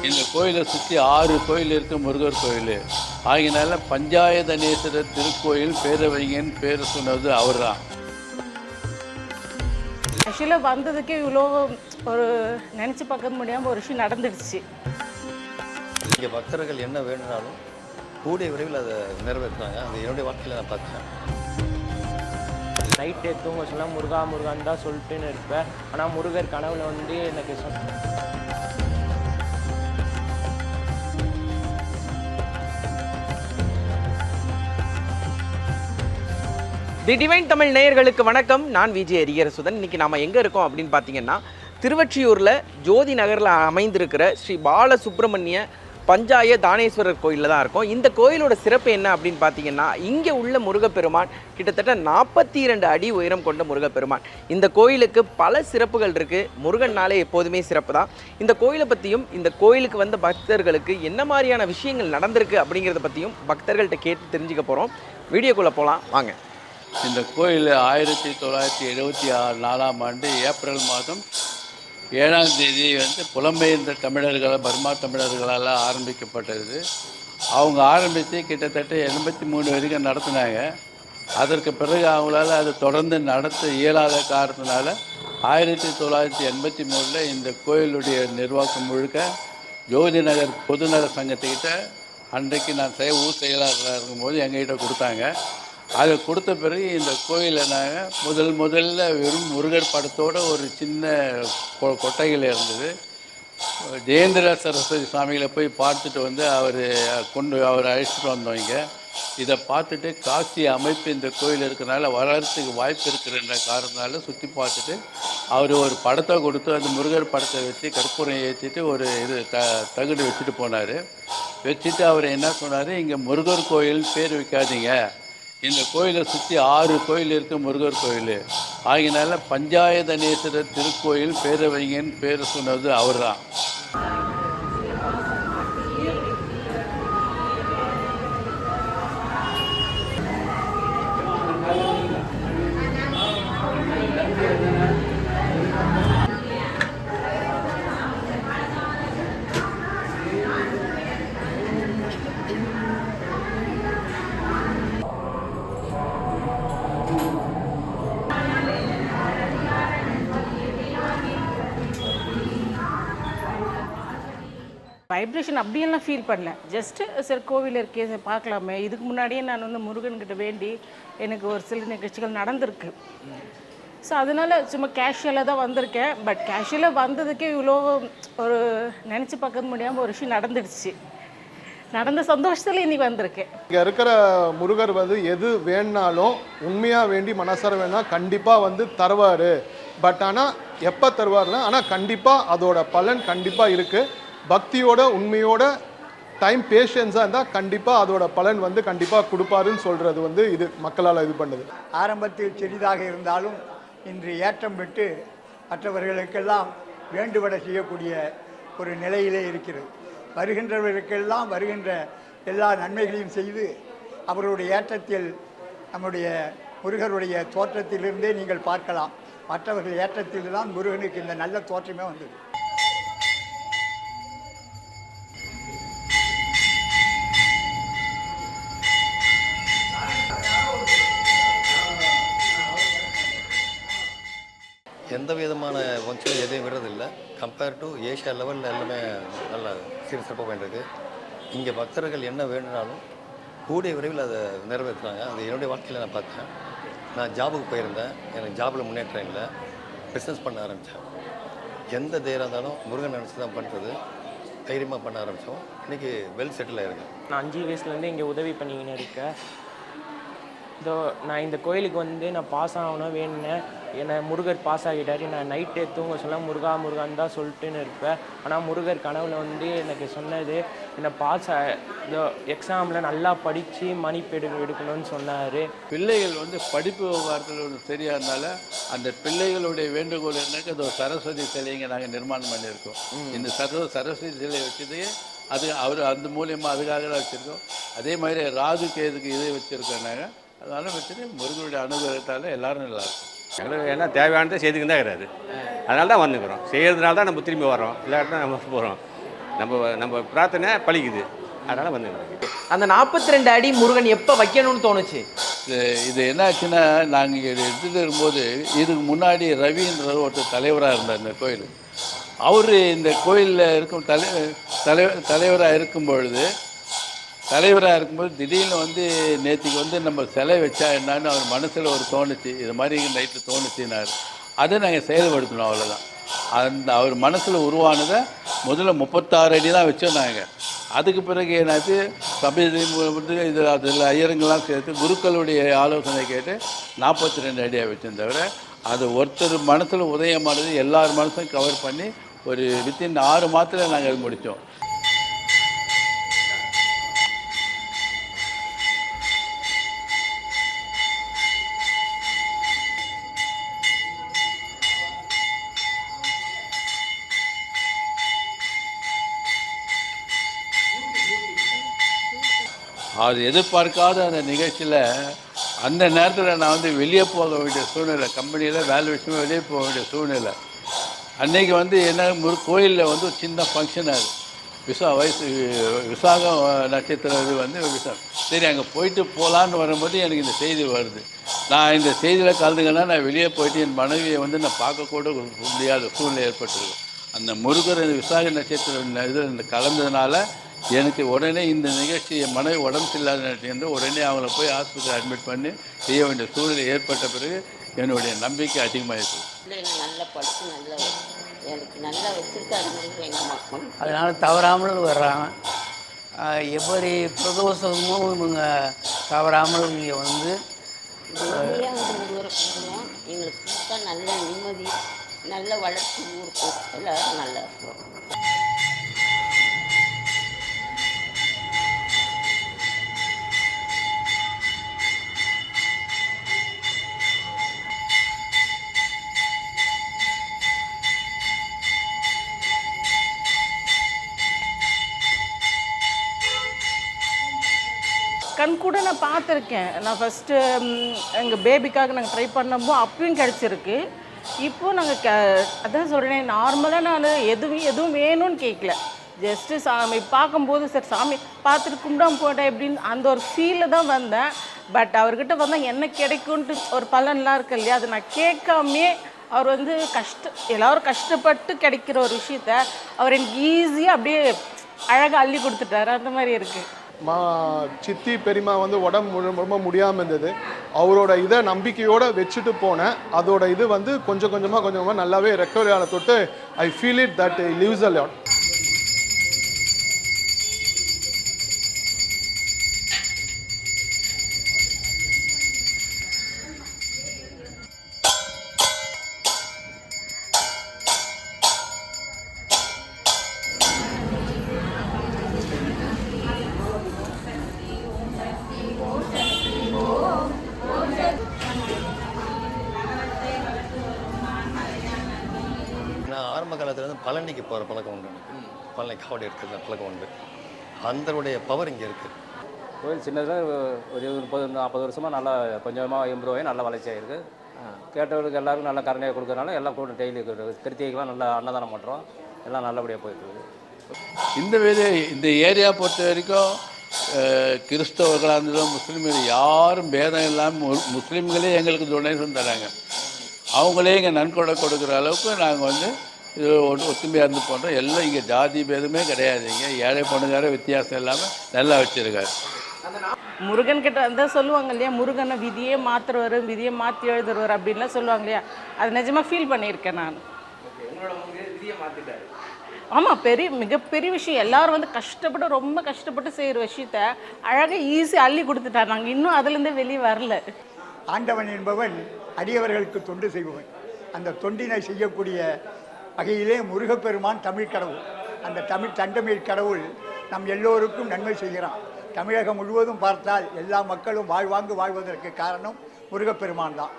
இந்த கோயிலை சுற்றி 6 கோயில் இருக்குது, முருகர் கோயில். ஆகினால பஞ்சாயதனேஸ்வரர் திருக்கோயில் பேரவைங்கன்னு பேர் சொன்னது அவர் தான். ஆக்சுவலாக வந்ததுக்கே இவ்வளோ ஒரு நினச்சி பார்க்க முடியாமல் ஒரு விஷயம் நடந்துடுச்சு. இங்கே பக்தர்கள் என்ன வேணுனாலும் கூடிய விரைவில் அதை நிறைவேற்றுறாங்க. அது என்னுடைய வாழ்க்கையில் நான் பார்த்தேன். நைட்டு தூங்க சொல்ல முருகா முருகான்னு தான் சொல்லிட்டுன்னு இருப்பேன். ஆனால் முருகர் கனவுல வந்து எனக்கு தி டிவைன் தமிழ் நேயர்களுக்கு வணக்கம். நான் விஜய் அரிகரசுதன். இன்றைக்கி நாம் எங்கே இருக்கோம் அப்படின்னு பார்த்தீங்கன்னா, திருவொற்றியூரில் ஜோதி நகரில் அமைந்திருக்கிற ஸ்ரீ பாலசுப்ரமணிய பஞ்சாய தானேஸ்வரர் கோயிலில் தான் இருக்கும். இந்த கோயிலோட சிறப்பு என்ன அப்படின்னு பார்த்தீங்கன்னா, இங்கே உள்ள முருகப்பெருமான் கிட்டத்தட்ட 42 அடி உயரம் கொண்ட முருகப்பெருமான். இந்த கோயிலுக்கு பல சிறப்புகள் இருக்குது. முருகன்னாலே எப்போதுமே சிறப்பு தான். இந்த கோயிலை பற்றியும் இந்த கோயிலுக்கு வந்த பக்தர்களுக்கு என்ன மாதிரியான விஷயங்கள் நடந்திருக்கு அப்படிங்கிறத பற்றியும் பக்தர்கள்ட்ட கேட்டு தெரிஞ்சுக்க போகிறோம். வீடியோக்குள்ளே போகலாம் வாங்க. இந்த கோயில் 1974ஆம் ஆண்டு ஏப்ரல் மாதம் 7ஆம் தேதி புலம்பெயர்ந்த தமிழர்கள், பர்மா தமிழர்களால் ஆரம்பிக்கப்பட்டது. அவங்க ஆரம்பித்து கிட்டத்தட்ட 83 வரைக்கும் நடத்தினாங்க. அதற்கு பிறகு அவங்களால அது தொடர்ந்து நடத்த இயலாத காரணத்தினால 1983 இந்த கோயிலுடைய நிர்வாகம் முழுக்க ஜோதி நகர் பொதுநல சங்கத்துக்கிட்ட அன்றைக்கு நான் ஊர் செயலாளராக இருக்கும்போது எங்ககிட்ட கொடுத்தாங்க. அதை கொடுத்த பிறகு இந்த கோயிலில் நாங்கள் முதல்ல வெறும் முருகர் படத்தோடு ஒரு சின்ன கொட்டைகள் இருந்தது. ஜெயேந்திர சரஸ்வதி சுவாமிகளை போய் பார்த்துட்டு அவர் அழைச்சிட்டு வந்தோம். இதை பார்த்துட்டு காசி அமைப்பு இந்த கோயில் இருக்கிறனால வளர்கிறதுக்கு வாய்ப்பு இருக்கிறன்ற காரணத்தினால சுற்றி பார்த்துட்டு அவர் ஒரு படத்தை கொடுத்து அந்த முருகர் படத்தை வச்சு கற்பூரம் ஏற்றிட்டு ஒரு தகுடு வச்சுட்டு போனார். வச்சுட்டு அவர் என்ன சொன்னார், இங்கே முருகர் கோயில் பேர் வைக்காதீங்க, இந்த கோயிலை சுற்றி 6 கோயில் இருக்குது, முருகர் கோயில். ஆகினால பஞ்சாயதனேஸ்வரர் திருக்கோயில் பேரவைங்கன்னு பேர் சொன்னது அவர் தான். வைப்ரேஷன் அப்படியெல்லாம் ஃபீல் பண்ணல. ஜஸ்ட்டு சரி கோவில் இருக்கே பார்க்கலாமே. இதுக்கு முன்னாடியே நான் முருகன்கிட்ட வேண்டி எனக்கு ஒரு சில நிகழ்ச்சிகள் நடந்திருக்கு. ஸோ அதனால் சும்மா கேஷுவலாக தான் வந்திருக்கேன். பட் கேஷுவலாக வந்ததுக்கே இவ்வளோ ஒரு நினச்சி பார்க்க முடியாமல் ஒரு விஷயம் நடந்துடுச்சு. நடந்த சந்தோஷத்தில் இன்றைக்கி வந்திருக்கேன். இங்கே இருக்கிற முருகர் எது வேணுனாலும் உண்மையாக வேண்டி மனசார வேணால் கண்டிப்பாக தருவார். பட் ஆனால் எப்போ தருவார்னா, ஆனால் கண்டிப்பாக அதோட பலன் கண்டிப்பாக இருக்குது. பக்தியோட உண்மையோட டைம் பேஷன்ஸாக இருந்தால் கண்டிப்பாக அதோட பலன் கண்டிப்பாக கொடுப்பாருன்னு சொல்கிறது இது மக்களால் இது பண்ணுது. ஆரம்பத்தில் சிறிதாக இருந்தாலும் இன்று ஏற்றம் பெற்று மற்றவர்களுக்கெல்லாம் வேண்டுபட செய்யக்கூடிய ஒரு நிலையிலே இருக்கிறது. வருகின்றவர்களுக்கெல்லாம் வருகின்ற எல்லா நன்மைகளையும் செய்து அவருடைய ஏற்றத்தில் நம்முடைய முருகருடைய தோற்றத்திலிருந்தே நீங்கள் பார்க்கலாம். மற்றவர்கள் ஏற்றத்தில் தான் முருகனுக்கு இந்த நல்ல தோற்றமே வந்தது. எந்த விதமான ஃபங்க்ஷனும் எதையும் விடுறதில்லை. கம்பேர் டு ஏஷியா லெவலில் எல்லாமே நல்லா சிறப்பாக பண்ணிருக்கு. இங்கே பக்தர்கள் என்ன வேணுனாலும் கூடிய விரைவில் அதை நிறைவேற்றுறாங்க. அது என்னுடைய வாழ்க்கையில் நான் பார்த்தேன். நான் ஜாபுக்கு போயிருந்தேன். எனக்கு ஜாபில் முன்னேற்றம் இல்லை. பிஸ்னஸ் பண்ண ஆரம்பித்தேன். எந்த தைரியம் இருந்தாலும் முருகன் நினச்சி தான் பண்ணுறது. தைரியமாக பண்ண ஆரம்பித்தோம். இன்றைக்கி வெல் செட்டில் ஆகிருக்கேன். நான் 5 வயசுலேருந்து இங்கே உதவி பண்ணிக்கின்னு இருக்கேன். இதோ நான் இந்த கோயிலுக்கு நான் பாஸ் ஆகணும் வேணுனேன். என்னை முருகர் பாஸ் ஆகிட்டார். நான் நைட்டு தூங்க சொல்ல முருகா முருகான்னு தான் சொல்லிட்டுன்னு இருப்பேன். ஆனால் முருகர் கனவுல எனக்கு சொன்னது, என்னை இதோ எக்ஸாமில் நல்லா படித்து மதிப்பெடு எடுக்கணும்னு சொன்னார். பிள்ளைகள் படிப்பு விவகாரத்தில் சரியாக இருந்தால அந்த பிள்ளைகளுடைய வேண்டுகோள் என்னக்கு அது சரஸ்வதி சிலைங்க நாங்கள் நிர்மாணம் பண்ணியிருக்கோம். இந்த சரஸ்வதி சிலையை வச்சதே அது அவர் அந்த மூலியமாக அதுக்காக தான் வச்சுருக்கோம். அதே மாதிரி ராகு கேதுக்கு இதை வச்சுருக்கோம் நாங்கள். அதனால் வச்சுட்டு முருகனுடைய அனுகிரகத்தால் எல்லோரும் நல்லாயிருக்கும். எங்களுக்கு என்ன தேவையானதை செய்துக்கு தான் கிடையாது. அதனால தான் வந்துக்கிறோம். செய்கிறதுனால தான் நம்ம திரும்பி வரோம். இல்லாட்டினா நம்ம போகிறோம். நம்ம பிரார்த்தனை பலிக்குது. அதனால் வந்து அந்த 42 அடி முருகன் எப்போ வைக்கணும்னு தோணுச்சு? இது என்னாச்சுன்னா, நாங்கள் இங்கே எடுத்துகிட்டு வரும்போது இதுக்கு முன்னாடி ரவின்றவர் ஒருத்தர் தலைவராக இருந்தார் இந்த கோயில். அவர் இந்த கோயிலில் இருக்கும் தலைவராக இருக்கும்பொழுது திடீர்னு வந்து நேற்றுக்கு வந்து நம்ம சிலை வச்சா என்னான்னு அவர் மனசில் ஒரு தோணுச்சு. இது மாதிரி நைட்டு தோணுச்சுனார். அதை நாங்கள் செயல்படுத்தணும், அவ்வளோதான். அவர் மனசில் உருவானதை முதல்ல 36 அடி தான் வச்சோம் நாங்கள். அதுக்கு பிறகு என்னாச்சு, சபையிலேருந்து இது அதில் ஐயருங்கெல்லாம் சேர்த்து குருக்களுடைய ஆலோசனை கேட்டு 42 அடியாக வச்சோம். தவிர அது ஒருத்தர் மனசில் உதயமானது எல்லார் மனசும் கவர் பண்ணி ஒரு வித்தின் 6 மாதத்தில் நாங்கள் அது முடித்தோம். அது எதிர்பார்க்காத அந்த நிகழ்ச்சியில் அந்த நேரத்தில் நான் வந்து வெளியே போக வேண்டிய சூழ்நிலை, கம்பெனியில் வேலை விஷயமா வெளியே போக வேண்டிய சூழ்நிலை. அன்றைக்கி வந்து என்ன கோயிலில் வந்து சின்ன ஃபங்க்ஷன், அது விசாகம் நட்சத்திரம் இது வந்து சரி அங்கே போயிட்டு போகலான்னு வரும்போது எனக்கு இந்த செய்தி வருது. நான் இந்த செய்தியில் கலந்துங்கன்னா நான் வெளியே போயிட்டு என் மனைவியை வந்து நான் பார்க்கக்கூட முடியாத சூழ்நிலை ஏற்பட்டிருக்கும். அந்த முருகர் விசாக நட்சத்திரம் இதில் கலந்ததுனால எனக்கு உடனே இந்த நிகழ்ச்சி என் மனைவி உடம்பு சரியில்லாத நினைச்சு உடனே அவங்கள போய் ஆஸ்பத்திரி அட்மிட் பண்ணி செய்ய வேண்டிய சூழ்நிலை ஏற்பட்ட பிறகு என்னுடைய நம்பிக்கை அதிகமாகிடுச்சு. நல்லா படித்து எனக்கு நல்லா வச்சுருக்காரு எங்கள் மக்கள். அதனால் தவறாமல் வர்றாங்க. எப்படி பிரதோஷமும் இவங்க தவறாமல் இங்கே வந்து எங்களுக்கு கொடுத்தா நல்ல நிம்மதி, நல்ல வளர்ச்சி இருக்கும், எல்லோரும் நல்லா இருக்கும். கண் கூட நான் பார்த்துருக்கேன். நான் ஃபஸ்ட்டு எங்கள் பேபிக்காக நாங்கள் ட்ரை பண்ணப்போ அப்பயும் கிடச்சிருக்கு. இப்போது நாங்கள் அதான் சொல்கிறேன், நார்மலாக நான் எதுவும் வேணும்னு கேட்கல. ஜஸ்ட்டு சாமி பார்க்கும்போது சரி சாமி பார்த்துட்டு கும்பிடாம போட்டேன் எப்படின்னு அந்த ஒரு ஃபீலில் தான் வந்தேன். பட் அவர்கிட்ட வந்தால் என்ன கிடைக்கும்ன்ட்டு ஒரு பலன்லாம் இருக்கு இல்லையா, அது நான் கேட்காமே அவர் வந்து எல்லோரும் கஷ்டப்பட்டு கிடைக்கிற ஒரு விஷயத்த அவர் எனக்கு ஈஸியாக அப்படியே அழகாக அள்ளி கொடுத்துட்டாரு. அந்த மாதிரி இருக்குது. சித்தி பெரியம்மா வந்து உடம்பு ரொம்ப முடியாமல் இருந்தது. அவரோட இதை நம்பிக்கையோடு வச்சுட்டு போனேன். அதோட இது வந்து கொஞ்சம் கொஞ்சமாக நல்லாவே ரெக்கவரி ஆன தொட்டு I feel it that lives a lot. ஆரம்ப காலத்தில் வந்து பழனிக்கு போகிற பழக்கம் உண்டு. பழனி காவடி எடுக்கிற பழக்கம் உண்டு. அதனுடைய பவர் இங்கே இருக்குது. கோயில் சின்னதில் ஒரு 30-40 வருஷமாக நல்லா கொஞ்சமாக இம்ப்ரூவ் ஆகி நல்லா வளர்ச்சியாக இருக்குது. கேட்டவர்களுக்கு எல்லாருக்கும் நல்லா கருணையாக கொடுக்கறனால எல்லாம் கூட டெய்லி கிருத்திகைக்கெலாம் நல்லா அன்னதானம் பண்ணுறோம். எல்லாம் நல்லபடியாக போயிட்டுருக்கு. இந்த ஏரியா பொறுத்த வரைக்கும் கிறிஸ்தவர்களாக இருந்தாலும் முஸ்லீம்கள் யாரும் பேதம் இல்லாமல் முஸ்லீம்களே எங்களுக்கு டொனேஷன் தராங்க. அவங்களே இங்கே நன்கொடை கொடுக்குற அளவுக்கு நாங்கள் வந்து இது ஒத்துமையாக இருந்து பண்ணுறோம். எல்லாம் இங்கே ஜாதி பேதமே கிடையாது. இங்கே ஏழை பொண்ணுக்கார வித்தியாசம் இல்லாமல் நல்லா வச்சுருக்காரு. முருகன் கிட்ட தான் சொல்லுவாங்க இல்லையா, முருகனை விதியே மாற்றுறவர், விதியை மாற்றி எழுதுறவர் அப்படின்லாம் சொல்லுவாங்க இல்லையா, அது நிஜமாக ஃபீல் பண்ணியிருக்கேன் நான். ஆமாம், மிகப்பெரிய விஷயம். எல்லோரும் வந்து ரொம்ப கஷ்டப்பட்டு செய்கிற விஷயத்த அழகாக ஈஸியாக அள்ளி கொடுத்துட்டார். நாங்கள் இன்னும் அதுலேருந்தே வெளியே வரல. ஆண்டவன் என்பவன் அடியவர்களுக்கு தொண்டு செய்பவன். அந்த தொண்டினை செய்யக்கூடிய வகையிலே முருகப்பெருமான் தமிழ் கடவுள். அந்த தண்டமிழ் கடவுள் நம் எல்லோருக்கும் நன்மை செய்கிறான். தமிழகம் முழுவதும் பார்த்தால் எல்லா மக்களும் வாழ்வாங்கு வாழ்வதற்கு காரணம் முருகப்பெருமான் தான்.